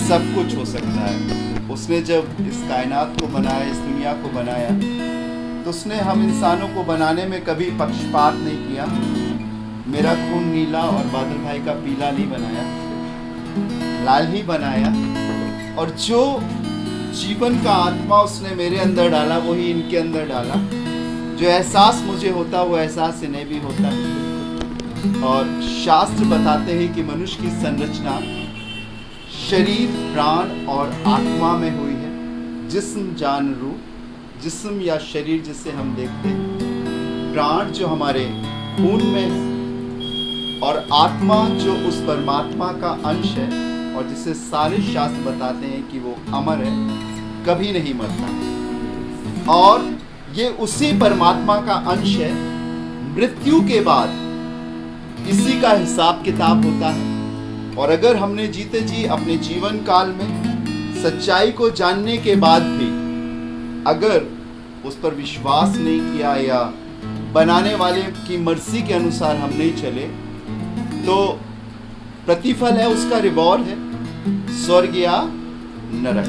सब कुछ हो सकता है। उसने जब इस कायनात को बनाया, इस दुनिया को बनाया, तो उसने हम इंसानों को बनाने में कभी पक्षपात नहीं किया। मेरा खून नीला और बादल भाई का पीला नहीं बनाया, लाल ही बनाया। और जो जीवन का आत्मा उसने मेरे अंदर डाला वही इनके अंदर डाला। जो एहसास मुझे होता वो एहसास इन्हें भी होता है। और शास्त्र बताते हैं कि मनुष्य की संरचना शरीर, प्राण और आत्मा में हुई है। जिस्म, जान, रूह। जिस्म या शरीर जिसे हम देखते हैं, प्राण जो हमारे खून में है, और आत्मा जो उस परमात्मा का अंश है और जिसे सारे शास्त्र बताते हैं कि वो अमर है, कभी नहीं मरता। और ये उसी परमात्मा का अंश है। मृत्यु के बाद इसी का हिसाब किताब होता है। और अगर हमने जीते जी अपने जीवन काल में सच्चाई को जानने के बाद भी अगर उस पर विश्वास नहीं किया या बनाने वाले की मर्जी के अनुसार हम नहीं चले, तो प्रतिफल है, उसका रिवॉर्ड है स्वर्ग या नरक।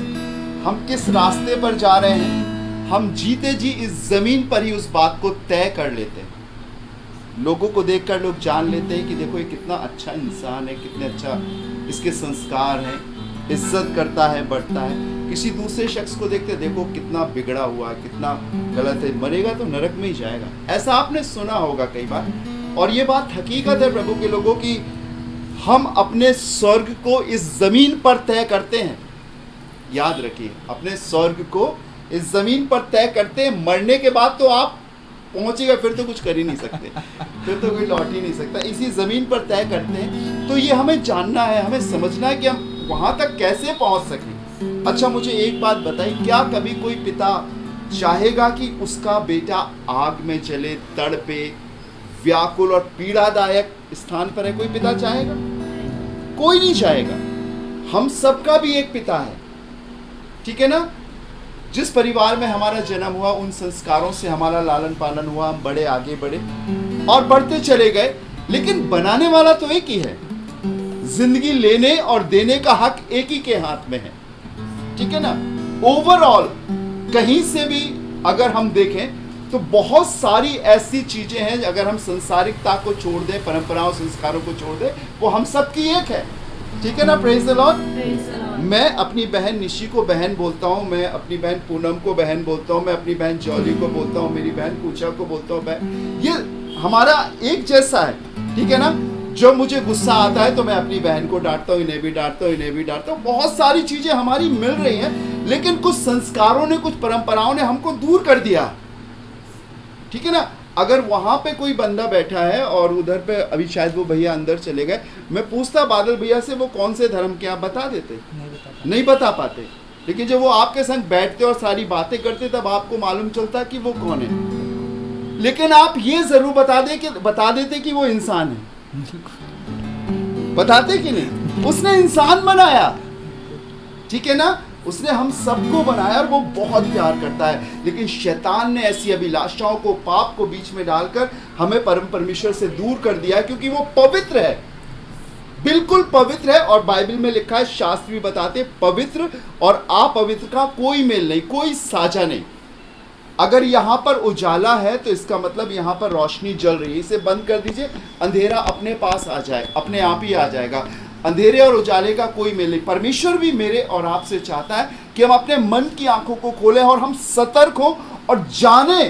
हम किस रास्ते पर जा रहे हैं, हम जीते जी इस जमीन पर ही उस बात को तय कर लेते हैं। लोगों को देखकर लोग जान लेते हैं कि देखो ये कितना अच्छा इंसान है, कितने अच्छा इसके संस्कार हैं, इज्जत करता है, बढ़ता है। किसी दूसरे शख्स को देखते देखो कितना बिगड़ा हुआ है, कितना गलत है, मरेगा तो नरक में ही जाएगा। ऐसा आपने सुना होगा कई बार। और ये बात हकीकत है प्रभु के लोगों की। हम अपने स्वर्ग को इस जमीन पर तय करते हैं। याद रखिए, अपने स्वर्ग को इस जमीन पर तय करते हैं। मरने के बाद तो आप पहुंचेगा, फिर तो कुछ कर ही नहीं सकते, फिर तो कोई लौट ही नहीं सकता। इसी जमीन पर तय करते हैं। तो ये हमें जानना है, हमें समझना है कि हम वहां तक कैसे पहुंच सकें। अच्छा, मुझे एक बात बताइए, क्या कभी कोई पिता चाहेगा कि उसका बेटा आग में जले, तड़पे, व्याकुल और पीड़ादायक स्थान पर है? कोई पिता चाहेगा? कोई नहीं चाहेगा। हम सबका भी एक पिता है, ठीक है ना? जिस परिवार में हमारा जन्म हुआ, उन संस्कारों से हमारा लालन पालन हुआ, हम बड़े, आगे बढ़े और बढ़ते चले गए। लेकिन बनाने वाला तो एक ही है। जिंदगी लेने और देने का हक एक ही के हाथ में है, ठीक है ना? ओवरऑल कहीं से भी अगर हम देखें तो बहुत सारी ऐसी चीजें हैं, अगर हम संसारिकता को छोड़ दें, परंपराओं, संस्कारों को छोड़ दें, वो हम सबकी एक है, ठीक है ना? Praise the Lord. मैं अपनी बहन निशी को बहन बोलता हूँ, मैं अपनी बहन पूनम को बहन बोलता हूँ, मैं अपनी बहन जॉली को बोलता हूँ, मेरी बहन पूजा को बोलता हूँ बहन। ये हमारा एक जैसा है, ठीक है ना? जब मुझे गुस्सा आता है तो मैं अपनी बहन को डांटता हूँ, इन्हें भी डांटता हूँ, इन्हें भी डांटता हूँ। बहुत सारी चीजें हमारी मिल रही हैं, लेकिन कुछ संस्कारों ने, कुछ परंपराओं ने हमको दूर कर दिया, ठीक है ना? अगर वहां पे कोई बंदा बैठा है और उधर पे अभी शायद वो भैया अंदर चले गए, मैं पूछता बादल भैया से वो कौन से धर्म के, आप बता देते? नहीं बता पाते। लेकिन जब वो आपके संग बैठते और सारी बातें करते, तब आपको मालूम चलता कि वो कौन है। लेकिन आप ये जरूर बता देते कि वो इंसान है। बताते कि नहीं? उसने इंसान बनाया, ठीक है ना? उसने हम सबको बनाया और वो बहुत प्यार करता है। लेकिन शैतान ने ऐसी अभिलाषाओं को, पाप को बीच में डालकर हमें परम परमेश्वर से दूर कर दिया, क्योंकि वो पवित्र है, बिल्कुल पवित्र है। और बाइबल में लिखा है, शास्त्र भी बताते, पवित्र और अपवित्र का कोई मेल नहीं, कोई साझा नहीं। अगर यहाँ पर उजाला है तो इसका मतलब यहाँ पर रोशनी जल रही है। इसे बंद कर दीजिए, अंधेरा अपने पास आ जाए, अपने आप ही आ जाएगा। अंधेरे और उजाले का कोई मेल नहीं। परमेश्वर भी मेरे और आपसे चाहता है कि हम अपने मन की आंखों को खोलें और हम सतर्क हो और जाने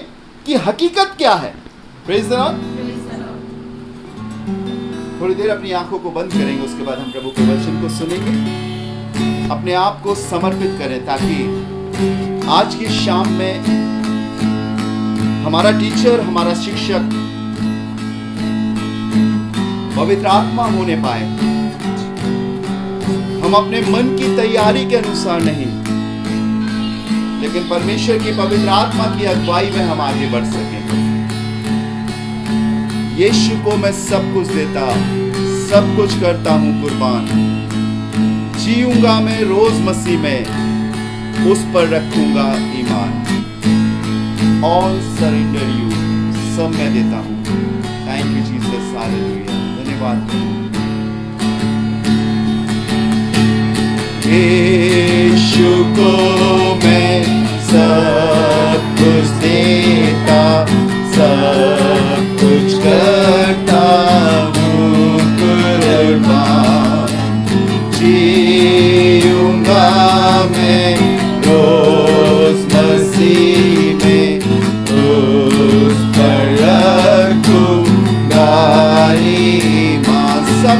कि हकीकत क्या है। Praise the Lord. थोड़ी देर अपनी आंखों को बंद करेंगे, उसके बाद हम प्रभु के वचन को सुनेंगे। अपने आप को समर्पित करें ताकि आज की शाम में हमारा टीचर, हमारा शिक्षक पवित्र आत्मा होने पाए। हम अपने मन की तैयारी के अनुसार नहीं, लेकिन परमेश्वर की पवित्र आत्मा की अगुवाई में हम आगे बढ़ सकें। यीशु को मैं सब कुछ देता, सब कुछ करता हूं कुर्बान। जीऊंगा मैं रोज मसीह में, उस पर रखूंगा ईमान। ऑल सरेंडर यू, सब मैं देता हूं। Thank you Jesus, hallelujah. धन्यवाद। यीशु को मैं सब कुछ देता, सब कुछ करता हूँ कुर्बान। जीऊंगा मैं रोज मसीह में, उस पर रखूंगा ईमान। सब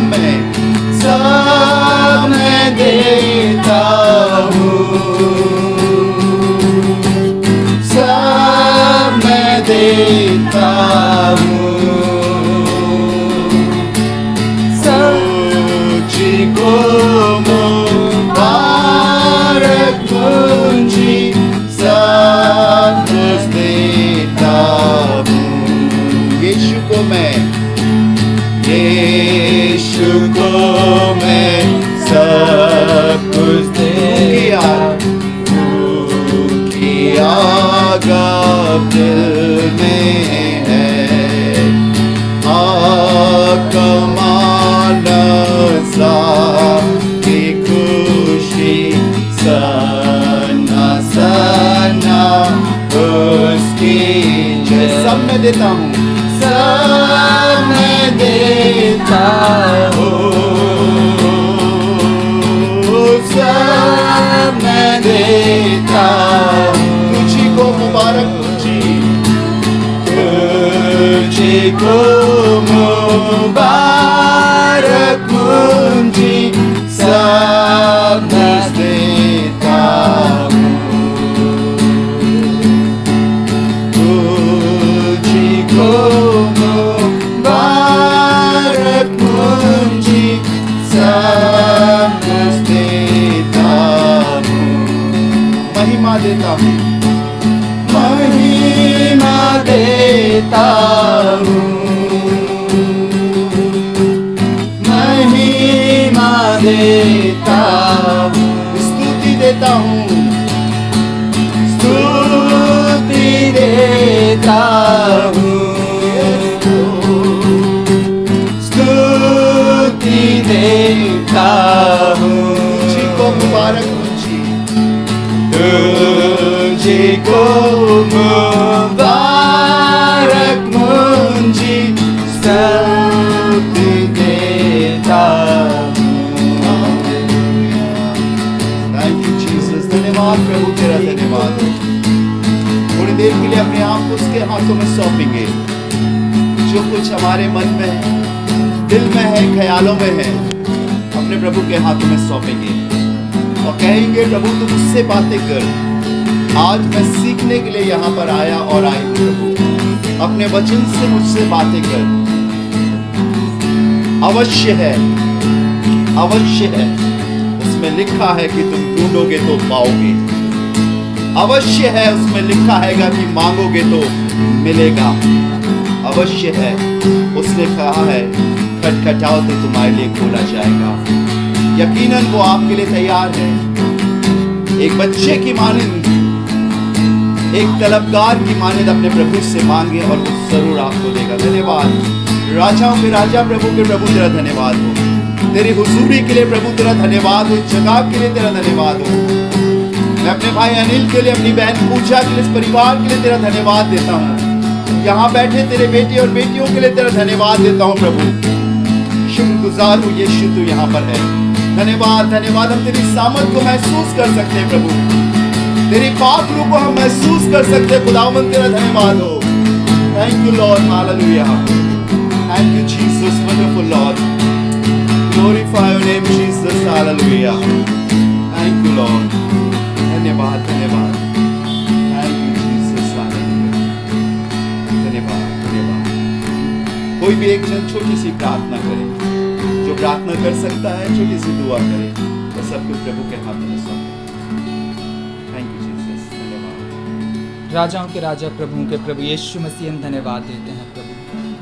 मैं देता हूँ, सब मैं देता हूँ, तुझको मुबारक पूंजी सब कुछ देता हूँ। यीशु को मैं सब कुछ देता हूँ। किया गब दिल में है, कमाल की खुशी सना सना उसकी जय। सब मैं देता हूँ, सब मैं देता हूँ, सब मैं देता हूँ। तुझको मुबारक पूंजी, तुझको मुबारक पूंजी सब मैं देता हूँ। तुझको मुबारक पूंजी सब कुछ देता हूँ। महिमा देता हूँ, महिमा देता हूँ, महिमा देता हूँ। स्तुति देता हूँ, स्तुति देता हूँ, स्तुति देता हूँ। तुझको मुबारक पूंजी, तुझको मुबारक पूंजी स्तुति देता हूँ। Thank you Jesus. धन्यवाद प्रभु, तेरा धन्यवाद। थोड़ी देर के लिए अपने आप को उसके हाथों में सौंपेंगे। जो कुछ हमारे मन में है, दिल में है, ख्यालों में है, अपने प्रभु के हाथों में सौंपेंगे और कहेंगे प्रभु तू मुझसे बातें कर। आज मैं सीखने के लिए यहाँ पर आया और आई हूँ प्रभु, अपने वचन से मुझसे बातें कर। अवश्य है, अवश्य है, उसमें लिखा है कि तुम ढूंढोगे तो पाओगे। अवश्य है, उसमें लिखा है कि मांगोगे तो मिलेगा। अवश्य है, उसने कहा है खटखटाओ तो तुम्हारे लिए खोला जाएगा। यकीनन वो आपके लिए तैयार है। एक बच्चे की मानिंद, एक तलबगार की मानिंद अपने प्रभु से मांगे और वो जरूर आपको देगा। धन्यवाद राजाओं के राजा, प्रभु के प्रभु, तेरा धन्यवाद हो। तेरी हुजूरी के लिए प्रभु तेरा धन्यवाद हो। इस जगह के लिए तेरा धन्यवाद हो। मैं अपने भाई अनिल के लिए, अपनी बहन पूजा के लिए, इस परिवार के लिए तेरा धन्यवाद देता हूँ। यहाँ बैठे तेरे बेटे और बेटियों के लिए तेरा धन्यवाद देता हूँ प्रभु। शुक्रगुजार हूँ यीशु तू यहाँ पर है। धन्यवाद, धन्यवाद। हम तेरी सामर्थ को महसूस कर सकते हैं प्रभु, तेरी पाक रूह को हम महसूस कर सकते हैं। खुदावंद तेरा धन्यवाद हो। Thank you Lord, hallelujah. Thank you Jesus, wonderful Lord. Glorify your name Jesus, hallelujah. Thank you Lord. धन्यवाद, धन्यवाद। Thank you Jesus, hallelujah. धन्यवाद, धन्यवाद। कोई भी एक जन छोटी सी प्रार्थना करे, जो प्रार्थना कर सकता है छोटी सी दुआ करे, तो सब कुछ प्रभु के हाथ में सौंपे। थैंक यू जीसस, धन्यवाद। राजाओं के राजा, प्रभु के प्रभु यीशु मसीह, हम धन्यवाद देते हैं प्रभु,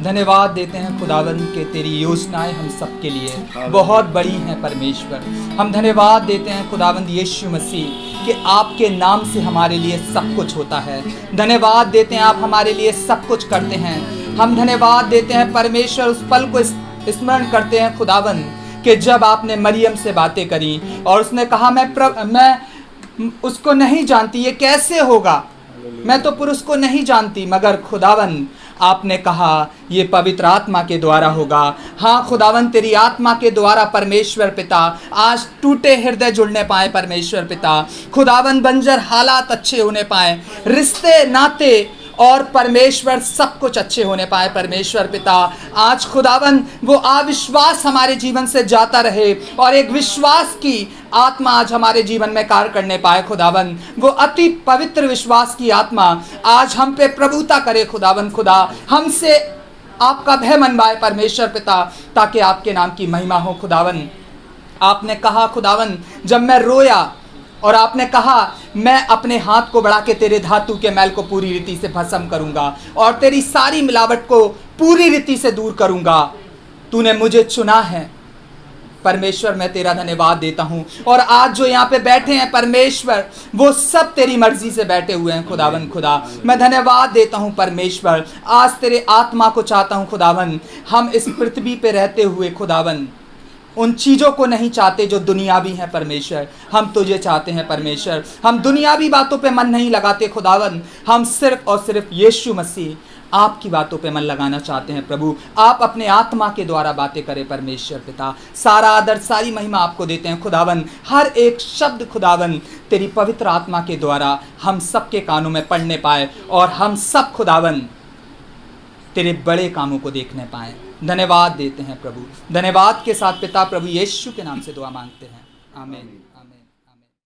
धन्यवाद देते हैं खुदावंद के तेरी योजनाएं हम सबके लिए बहुत बड़ी हैं परमेश्वर। हम धन्यवाद देते हैं खुदावंद यीशु मसीह कि आपके नाम से हमारे लिए सब कुछ होता है। धन्यवाद देते हैं आप हमारे लिए सब कुछ करते हैं। हम धन्यवाद देते हैं परमेश्वर, उस पल को स्मरण करते हैं खुदावंद कि जब आपने मरियम से बातें करी और उसने कहा मैं उसको नहीं जानती, ये कैसे होगा, मैं तो पुरुष को नहीं जानती, मगर खुदावन आपने कहा ये पवित्र आत्मा के द्वारा होगा। हाँ खुदावन, तेरी आत्मा के द्वारा परमेश्वर पिता आज टूटे हृदय जुड़ने पाए परमेश्वर पिता। खुदावन बंजर हालात अच्छे होने पाए, रिश्ते नाते और परमेश्वर सब कुछ अच्छे होने पाए परमेश्वर पिता। आज खुदावन वो अविश्वास हमारे जीवन से जाता रहे और एक विश्वास की आत्मा आज हमारे जीवन में कार्य करने पाए खुदावन। वो अति पवित्र विश्वास की आत्मा आज हम पे प्रभुता करे खुदावन। खुदा हमसे आपका भय मनवाए परमेश्वर पिता, ताकि आपके नाम की महिमा हो खुदावन। आपने कहा खुदावन, जब मैं रोया और आपने कहा मैं अपने हाथ को बढ़ा के तेरे धातु के मैल को पूरी रीति से भस्म करूंगा और तेरी सारी मिलावट को पूरी रीति से दूर करूंगा। तूने मुझे चुना है परमेश्वर, मैं तेरा धन्यवाद देता हूं। और आज जो यहाँ पे बैठे हैं परमेश्वर, वो सब तेरी मर्जी से बैठे हुए हैं खुदावन। खुदा मैं धन्यवाद देता हूं परमेश्वर। आज तेरे आत्मा को चाहता हूं खुदावन। हम इस पृथ्वी पे रहते हुए खुदावन उन चीज़ों को नहीं चाहते जो दुनियावी हैं परमेश्वर, हम तुझे चाहते हैं परमेश्वर। हम दुनियावी बातों पे मन नहीं लगाते खुदावन, हम सिर्फ और सिर्फ यीशु मसीह आपकी बातों पे मन लगाना चाहते हैं प्रभु। आप अपने आत्मा के द्वारा बातें करें परमेश्वर पिता। सारा आदर सारी महिमा आपको देते हैं खुदावन। हर एक शब्द खुदावन तेरी पवित्र आत्मा के द्वारा हम सबके कानों में पढ़ने पाए और हम सब खुदावन तेरे बड़े कामों को देखने पाए। धन्यवाद देते हैं प्रभु। धन्यवाद के साथ पिता प्रभु यीशु के नाम से दुआ मांगते हैं, आमीन।